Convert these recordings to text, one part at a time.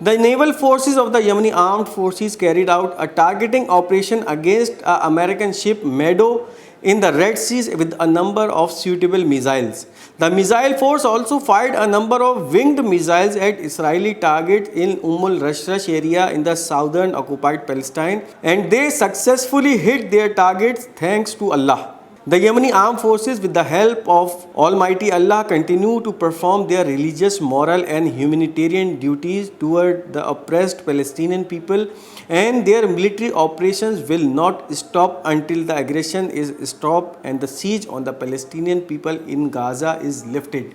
the naval forces of the Yemeni armed forces carried out a targeting operation against a American ship Meadow in the Red Sea with a number of suitable missiles. The missile force also fired a number of winged missiles at Israeli targets in al-Rashrash area in the southern occupied Palestine, and they successfully hit their targets thanks to Allah. The Yemeni armed forces, with the help of Almighty Allah, continue to perform their religious, moral and humanitarian duties toward the oppressed Palestinian people, and their military operations will not stop until the aggression is stopped and the siege on the Palestinian people in Gaza is lifted.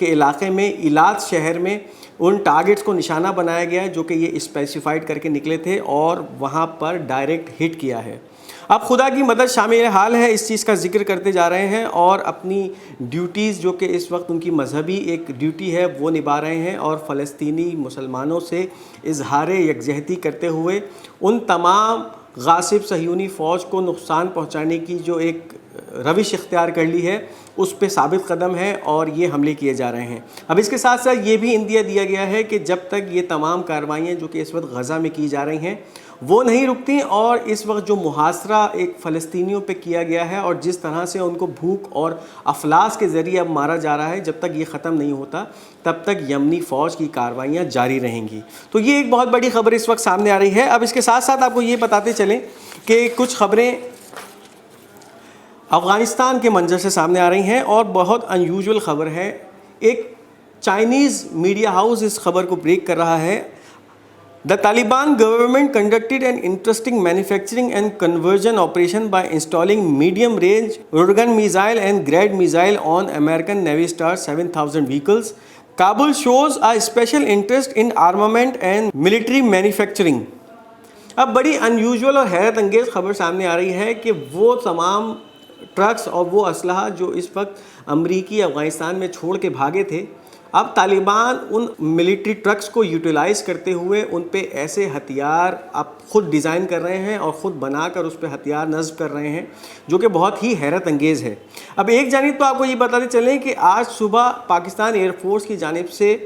کے علاقے میں ایلات شہر میں ان targets کو نشانہ بنایا گیا ہے جو کہ یہ اسپیسیفائڈ کر کے نکلے تھے اور وہاں پر ڈائریکٹ ہٹ کیا ہے۔ اب خدا کی مدد شامل حال ہے، اس چیز کا ذکر کرتے جا رہے ہیں اور اپنی ڈیوٹیز جو کہ اس وقت ان کی مذہبی ایک ڈیوٹی ہے وہ نبھا رہے ہیں، اور فلسطینی مسلمانوں سے اظہار یکجہتی کرتے ہوئے ان تمام غاصب صہیونی فوج کو نقصان پہنچانے کی جو ایک روش اختیار کر لی ہے اس پہ ثابت قدم ہے اور یہ حملے کیے جا رہے ہیں۔ اب اس کے ساتھ ساتھ یہ بھی اندیا دیا گیا ہے کہ جب تک یہ تمام کارروائیاں جو کہ اس وقت غزہ میں کی جا رہی ہیں وہ نہیں رکتی، اور اس وقت جو محاصرہ ایک فلسطینیوں پہ کیا گیا ہے اور جس طرح سے ان کو بھوک اور افلاس کے ذریعے اب مارا جا رہا ہے، جب تک یہ ختم نہیں ہوتا تب تک یمنی فوج کی کارروائیاں جاری رہیں گی۔ تو یہ ایک بہت بڑی خبر اس وقت سامنے آ رہی ہے۔ اب اس کے ساتھ ساتھ آپ کو یہ بتاتے چلیں کہ کچھ خبریں افغانستان کے منظر سے سامنے آ رہی ہیں اور بہت انیوژول خبر ہے۔ ایک چائنیز میڈیا ہاؤس اس خبر کو بریک کر رہا ہے۔ The Taliban government conducted an interesting manufacturing and conversion operation by installing medium-range Urgan missile and Grad missile on American Navy Star 7000 vehicles. Kabul shows a special interest in armament and military manufacturing. اب بڑی انیوژول اور حیرت انگیز خبر سامنے آ رہی ہے کہ وہ تمام ٹرکس اور وہ اسلحہ جو اس وقت امریکی افغانستان میں چھوڑ کے بھاگے تھے، اب طالبان ان ملٹری ٹرکس کو یوٹیلائز کرتے ہوئے ان پہ ایسے ہتھیار اب خود ڈیزائن کر رہے ہیں اور خود بنا کر اس پہ ہتھیار نصب کر رہے ہیں، جو کہ بہت ہی حیرت انگیز ہے۔ اب ایک جانب تو آپ کو یہ بتاتے چلیں کہ آج صبح پاکستان ایئر فورس کی جانب سے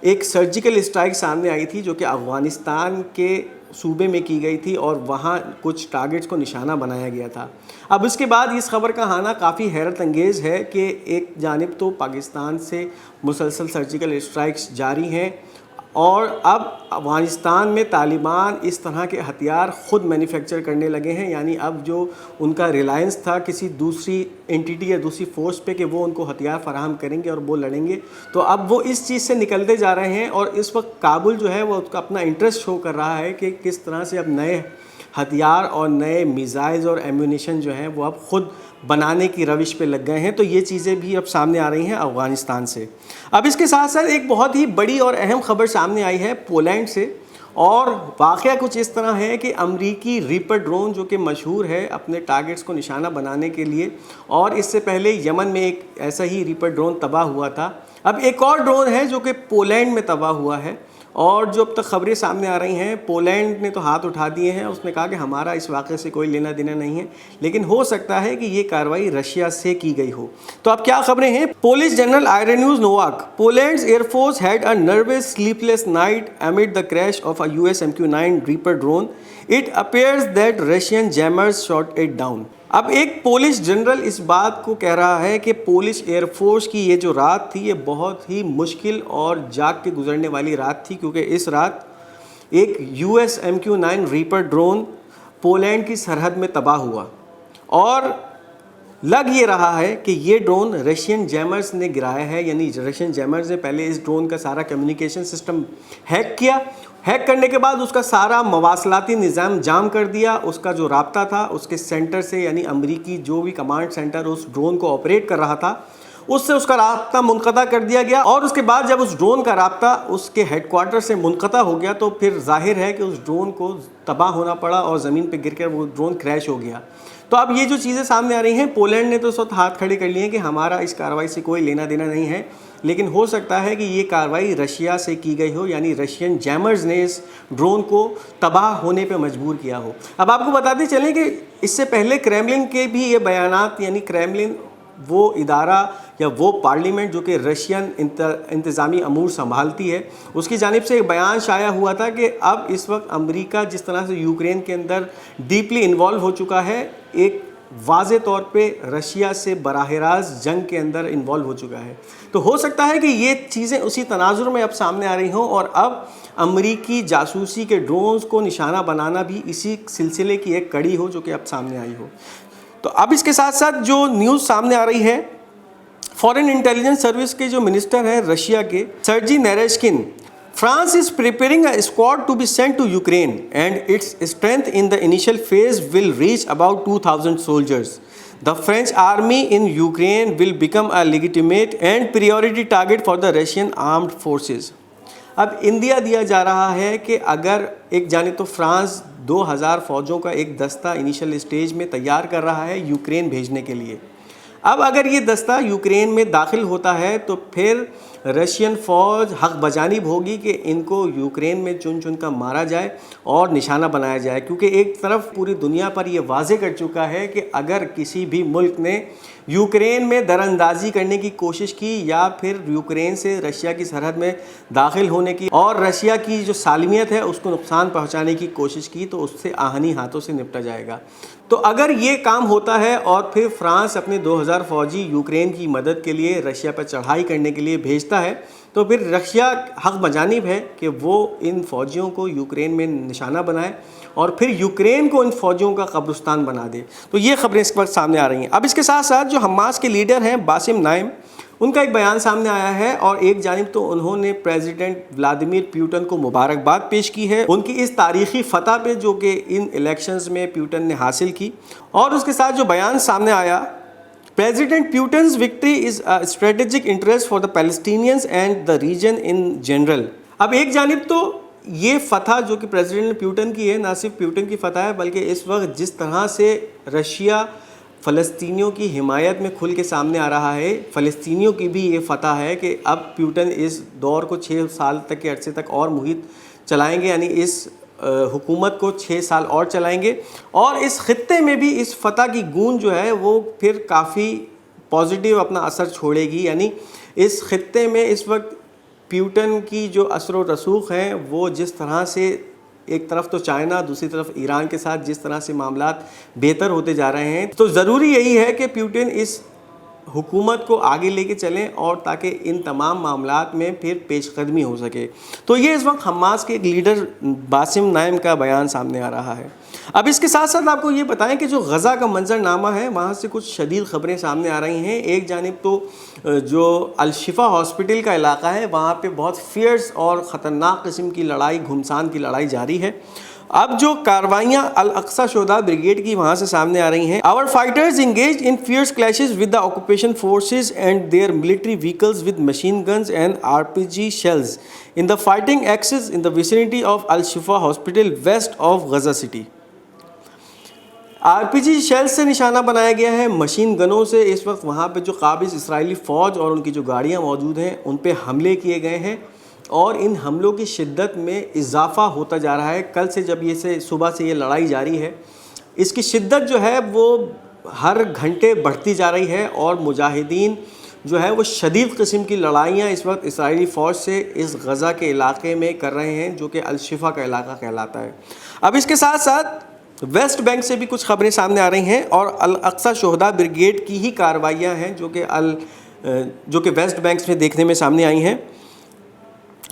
ایک سرجیکل اسٹرائک سامنے آئی تھی جو کہ افغانستان کے صوبے میں کی گئی تھی اور وہاں کچھ ٹارگٹس کو نشانہ بنایا گیا تھا۔ اب اس کے بعد اس خبر کا آنا کافی حیرت انگیز ہے کہ ایک جانب تو پاکستان سے مسلسل سرجیکل اسٹرائکس جاری ہیں اور اب افغانستان میں طالبان اس طرح کے ہتھیار خود مینوفیکچر کرنے لگے ہیں، یعنی اب جو ان کا ریلائنس تھا کسی دوسری انٹیٹی یا دوسری فورس پہ کہ وہ ان کو ہتھیار فراہم کریں گے اور وہ لڑیں گے، تو اب وہ اس چیز سے نکلتے جا رہے ہیں اور اس وقت کابل جو ہے وہ اس کا اپنا انٹرسٹ شو کر رہا ہے کہ کس طرح سے اب نئے ہتھیار اور نئے میزائلز اور ایمونیشن جو ہیں وہ اب خود بنانے کی روش پہ لگ گئے ہیں۔ تو یہ چیزیں بھی اب سامنے آ رہی ہیں افغانستان سے۔ اب اس کے ساتھ ساتھ ایک بہت ہی بڑی اور اہم خبر سامنے آئی ہے پولینڈ سے، اور واقعہ کچھ اس طرح ہے کہ امریکی ریپر ڈرون جو کہ مشہور ہے اپنے ٹارگٹس کو نشانہ بنانے کے لیے، اور اس سے پہلے یمن میں ایک ایسا ہی ریپر ڈرون تباہ ہوا تھا، اب ایک اور ڈرون ہے جو کہ پولینڈ میں تباہ ہوا ہے، اور جو اب تک خبریں سامنے آ رہی ہیں پولینڈ نے تو ہاتھ اٹھا دیے ہیں، اس نے کہا کہ ہمارا اس واقعے سے کوئی لینا دینا نہیں ہے، لیکن ہو سکتا ہے کہ یہ کارروائی رشیا سے کی گئی ہو۔ تو اب کیا خبریں ہیں؟ Polish general Ireneusz Nowak: Poland's air force head a nervous sleepless night amid the crash of a US MQ-9 Reaper drone. It appears that Russian jammers shot it down. اب ایک پولش جنرل اس بات کو کہہ رہا ہے کہ polish air force کی یہ جو رات تھی یہ بہت ہی مشکل اور جاگ کے گزرنے والی رات تھی، کیونکہ اس رات ایک US MQ-9 rapper drone Poland کی سرحد میں تباہ ہوا، اور لگ یہ رہا ہے کہ یہ ڈرون رشین جیمرز نے گرایا ہے، یعنی رشین جیمرز نے پہلے اس ڈرون کا سارا کمیونیکیشن سسٹم ہیک کیا، ہیک کرنے کے بعد اس کا سارا مواصلاتی نظام جام کر دیا، اس کا جو رابطہ تھا اس کے سینٹر سے، یعنی امریکی جو بھی کمانڈ سینٹر اس ڈرون کو آپریٹ کر رہا تھا اس سے اس کا رابطہ منقطع کر دیا گیا، اور اس کے بعد جب اس ڈرون کا رابطہ اس کے ہیڈ کوارٹر سے منقطع ہو گیا تو پھر ظاہر ہے کہ اس ڈرون کو تباہ ہونا پڑا اور زمین پہ گر کر وہ ڈرون کریش ہو گیا۔ تو اب یہ جو چیزیں سامنے آ رہی ہیں، پولینڈ نے تو اس وقت ہاتھ کھڑے کر لیے ہیں کہ ہمارا اس کارروائی سے کوئی لینا دینا نہیں ہے، لیکن ہو سکتا ہے کہ یہ کارروائی رشیا سے کی گئی ہو، یعنی رشین جیمرز نے اس ڈرون کو تباہ ہونے پہ مجبور کیا ہو۔ اب آپ کو بتاتے چلیں کہ اس سے پہلے کریملن کے بھی یہ بیانات، یعنی کریملن وہ ادارہ یا وہ پارلیمنٹ جو کہ رشین انتظامی امور سنبھالتی ہے، اس کی جانب سے ایک بیان شائع ہوا تھا کہ اب اس وقت امریکہ جس طرح سے یوکرین کے اندر ڈیپلی انوالو ہو چکا ہے، ایک واضح طور پہ رشیا سے براہ راست جنگ کے اندر انوالو ہو چکا ہے۔ تو ہو سکتا ہے کہ یہ چیزیں اسی تناظر میں اب سامنے آ رہی ہوں، اور اب امریکی جاسوسی کے ڈرونز کو نشانہ بنانا بھی اسی سلسلے کی ایک کڑی ہو جو کہ اب سامنے آئی ہو۔ تو اب اس کے ساتھ ساتھ جو نیوز سامنے آ رہی ہے، فورن انٹیلیجنس سروس کے جو منسٹر ہیں رشیا کے، سرجی نیریشکن: France is preparing a squad to be sent to Ukraine and its strength in the initial phase will reach about 2,000 soldiers. The French army in Ukraine will become a legitimate and priority target for the Russian armed forces. اب اندیا دیا جا رہا ہے کہ اگر ایک جانب تو فرانس 2000 فوجوں کا ایک دستہ انیشل اسٹیج میں تیار کر رہا ہے یوکرین بھیجنے کے لیے. اب اگر یہ دستہ یوکرین میں داخل ہوتا ہے تو پھر رشین فوج حق بجانب ہوگی کہ ان کو یوکرین میں چن چن کر مارا جائے اور نشانہ بنایا جائے، کیونکہ ایک طرف پوری دنیا پر یہ واضح کر چکا ہے کہ اگر کسی بھی ملک نے یوکرین میں در اندازی کرنے کی کوشش کی یا پھر یوکرین سے رشیا کی سرحد میں داخل ہونے کی اور رشیا کی جو سالمیت ہے اس کو نقصان پہنچانے کی کوشش کی تو اس سے آہنی ہاتھوں سے نپٹا جائے گا. تو اگر یہ کام ہوتا ہے اور پھر فرانس اپنے 2000 فوجی یوکرین کی مدد کے لیے رشیا پر چڑھائی کرنے کے لیے بھیجتا ہے تو پھر رشیا حق بجانب ہے کہ وہ ان فوجیوں کو یوکرین میں نشانہ بنائے اور پھر یوکرین کو ان فوجیوں کا قبرستان بنا دے. تو یہ خبریں اس وقت سامنے آ رہی ہیں. اب اس کے ساتھ ساتھ جو حماس کے لیڈر ہیں باسم نائم، ان کا ایک بیان سامنے آیا ہے اور ایک جانب تو انہوں نے پریزیڈنٹ ولادیمیر پیوٹن کو مبارکباد پیش کی ہے ان کی اس تاریخی فتح پہ جو کہ ان الیکشنز میں پیوٹن نے حاصل کی، اور اس کے ساتھ جو بیان سامنے آیا President Putin's victory is a strategic interest for the Palestinians and the region in general. اب ایک جانب تو یہ فتح جو کہ پریزیڈنٹ پیوٹن کی ہے، نہ صرف پیوٹن کی فتح ہے بلکہ اس وقت جس طرح سے رشیا فلسطینیوں کی حمایت میں کھل کے سامنے آ رہا ہے، فلسطینیوں کی بھی یہ فتح ہے کہ اب پیوٹن اس دور کو 6 سال تک کے عرصے تک اور محیط چلائیں گے، یعنی اس حکومت کو 6 سال اور چلائیں گے، اور اس خطے میں بھی اس فتح کی گونج جو ہے وہ پھر کافی پازیٹیو اپنا اثر چھوڑے گی. یعنی اس خطے میں اس وقت پیوٹن کی جو اثر و رسوخ ہیں وہ جس طرح سے ایک طرف تو چائنا، دوسری طرف ایران کے ساتھ جس طرح سے معاملات بہتر ہوتے جا رہے ہیں، تو ضروری یہی ہے کہ پیوٹن اس حکومت کو آگے لے کے چلیں اور تاکہ ان تمام معاملات میں پھر پیش قدمی ہو سکے. تو یہ اس وقت حماس کے ایک لیڈر باسم نائم کا بیان سامنے آ رہا ہے. اب اس کے ساتھ ساتھ آپ کو یہ بتائیں کہ جو غزہ کا منظر نامہ ہے وہاں سے کچھ شدید خبریں سامنے آ رہی ہیں. ایک جانب تو جو الشفا ہاسپٹل کا علاقہ ہے وہاں پہ بہت فیئرس اور خطرناک قسم کی لڑائی، گھمسان کی لڑائی جاری ہے. اب جو کاروائیاں الاقصی شہداء بریگیڈ کی وہاں سے سامنے آ رہی ہیں. Our fighters engaged in fierce clashes with the occupation forces and their military vehicles with machine guns and RPG shells in the fighting axis in the vicinity of Al-Shifa Hospital west of Gaza City. RPG shell سے نشانہ بنایا گیا ہے، machine گنوں سے اس وقت وہاں پہ جو قابض اسرائیلی فوج اور ان کی جو گاڑیاں موجود ہیں ان پہ حملے کیے گئے ہیں، اور ان حملوں کی شدت میں اضافہ ہوتا جا رہا ہے. کل سے جب یہ صبح سے یہ لڑائی جاری ہے، اس کی شدت جو ہے وہ ہر گھنٹے بڑھتی جا رہی ہے، اور مجاہدین جو ہے وہ شدید قسم کی لڑائیاں اس وقت اسرائیلی فوج سے اس غزہ کے علاقے میں کر رہے ہیں جو کہ الشفا کا علاقہ کہلاتا ہے. اب اس کے ساتھ ساتھ ویسٹ بینک سے بھی کچھ خبریں سامنے آ رہی ہیں، اور الاقصی شہداء بریگیڈ کی ہی کارروائیاں ہیں جو کہ ویسٹ بینک میں دیکھنے میں سامنے آئی ہیں.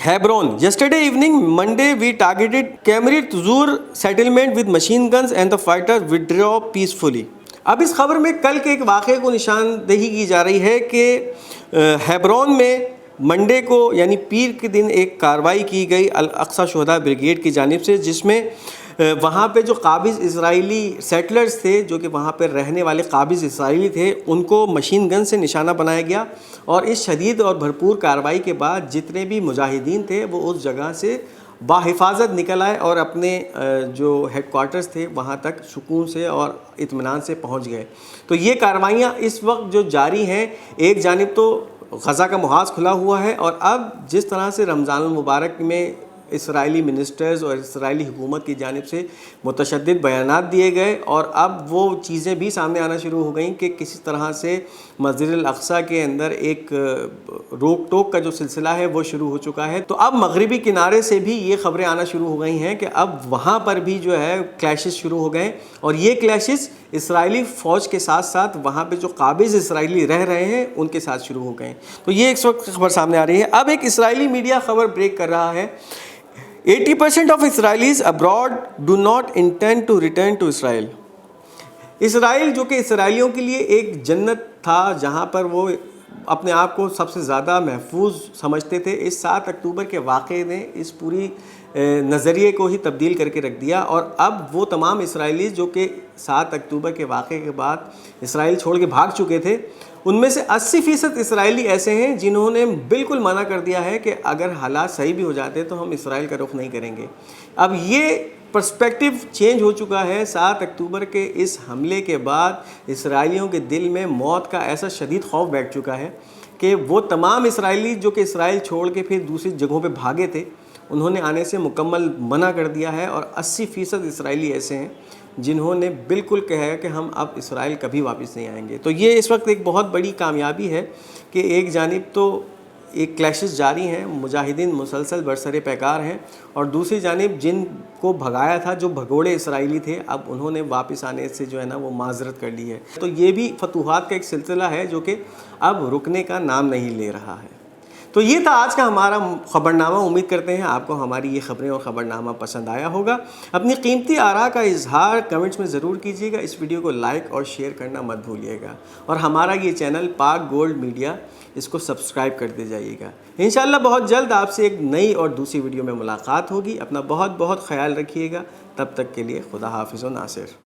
Hebron. Yesterday evening, Monday, we targeted Kiryat Zur settlement with machine guns and the fighters withdrew peacefully. اب اس خبر میں کل کے ایک واقعے کو نشاندہی کی جا رہی ہے کہ ہیبرون میں منڈے کو یعنی پیر کے دن ایک کارروائی کی گئی الاقصی شہداء بریگیڈ کی جانب سے، جس میں وہاں پہ جو قابض اسرائیلی سیٹلرز تھے، جو کہ وہاں پہ رہنے والے قابض اسرائیلی تھے، ان کو مشین گن سے نشانہ بنایا گیا، اور اس شدید اور بھرپور کارروائی کے بعد جتنے بھی مجاہدین تھے وہ اس جگہ سے باحفاظت نکل آئے اور اپنے جو ہیڈ کوارٹرز تھے وہاں تک سکون سے اور اطمینان سے پہنچ گئے. تو یہ کارروائیاں اس وقت جو جاری ہیں، ایک جانب تو غزہ کا محاذ کھلا ہوا ہے، اور اب جس طرح سے رمضان المبارک میں اسرائیلی منسٹرز اور اسرائیلی حکومت کی جانب سے متشدد بیانات دیے گئے، اور اب وہ چیزیں بھی سامنے آنا شروع ہو گئیں کہ کسی طرح سے مسجد الاقصی کے اندر ایک روک ٹوک کا جو سلسلہ ہے وہ شروع ہو چکا ہے. تو اب مغربی کنارے سے بھی یہ خبریں آنا شروع ہو گئی ہیں کہ اب وہاں پر بھی جو ہے کلیشز شروع ہو گئے، اور یہ کلیشز اسرائیلی فوج کے ساتھ ساتھ وہاں پہ جو قابض اسرائیلی رہ رہے ہیں ان کے ساتھ شروع ہو گئے. تو یہ اس وقت خبر سامنے آ رہی ہے. اب ایک اسرائیلی میڈیا خبر بریک کر رہا ہے. 80% of Israelis abroad do not intend to return to Israel. اسرائیل جو کہ اسرائیلیوں کے لیے ایک جنت تھا جہاں پر وہ اپنے آپ کو سب سے زیادہ محفوظ سمجھتے تھے، اس 7 اکتوبر کے واقعے نے اس پوری نظریے کو ہی تبدیل کر کے رکھ دیا، اور اب وہ تمام اسرائیلی جو کہ 7 اکتوبر کے واقعے کے بعد اسرائیل چھوڑ کے بھاگ چکے تھے، ان میں سے 80% اسرائیلی ایسے ہیں جنہوں نے بالکل منع کر دیا ہے کہ اگر حالات صحیح بھی ہو جاتے تو ہم اسرائیل کا رخ نہیں کریں گے۔ اب یہ پرسپیکٹیو چینج ہو چکا ہے۔ 7 اکتوبر کے اس حملے کے بعد اسرائیلیوں کے دل میں موت کا ایسا شدید خوف بیٹھ چکا ہے کہ وہ تمام اسرائیلی جو کہ اسرائیل چھوڑ کے پھر دوسری جگہوں پہ بھاگے تھے، انہوں نے آنے سے مکمل منع کر دیا ہے، اور 80% اسرائیلی ایسے ہیں جنہوں نے بالکل کہا ہے کہ ہم اب اسرائیل کبھی واپس نہیں آئیں گے۔ تو یہ اس وقت ایک بہت بڑی کامیابی ہے کہ ایک جانب تو ایک کلیشز جاری ہیں، مجاہدین مسلسل برسر پیکار ہیں، اور دوسری جانب جن کو بھگایا تھا، جو بھگوڑے اسرائیلی تھے، اب انہوں نے واپس آنے سے جو ہے نا وہ معذرت کر لی ہے۔ تو یہ بھی فتوحات کا ایک سلسلہ ہے جو کہ اب رکنے کا نام نہیں لے رہا ہے۔ تو یہ تھا آج کا ہمارا خبرنامہ۔ امید کرتے ہیں آپ کو ہماری یہ خبریں اور خبرنامہ پسند آیا ہوگا۔ اپنی قیمتی آراء کا اظہار کمنٹس میں ضرور کیجیے گا۔ اس ویڈیو کو لائک اور شیئر کرنا مت بھولیے گا، اور ہمارا یہ چینل پاک گولڈ میڈیا، اس کو سبسکرائب کرتے جائیے گا۔ انشاءاللہ بہت جلد آپ سے ایک نئی اور دوسری ویڈیو میں ملاقات ہوگی۔ اپنا بہت بہت خیال رکھیے گا۔ تب تک کے لیے خدا حافظ و ناصر۔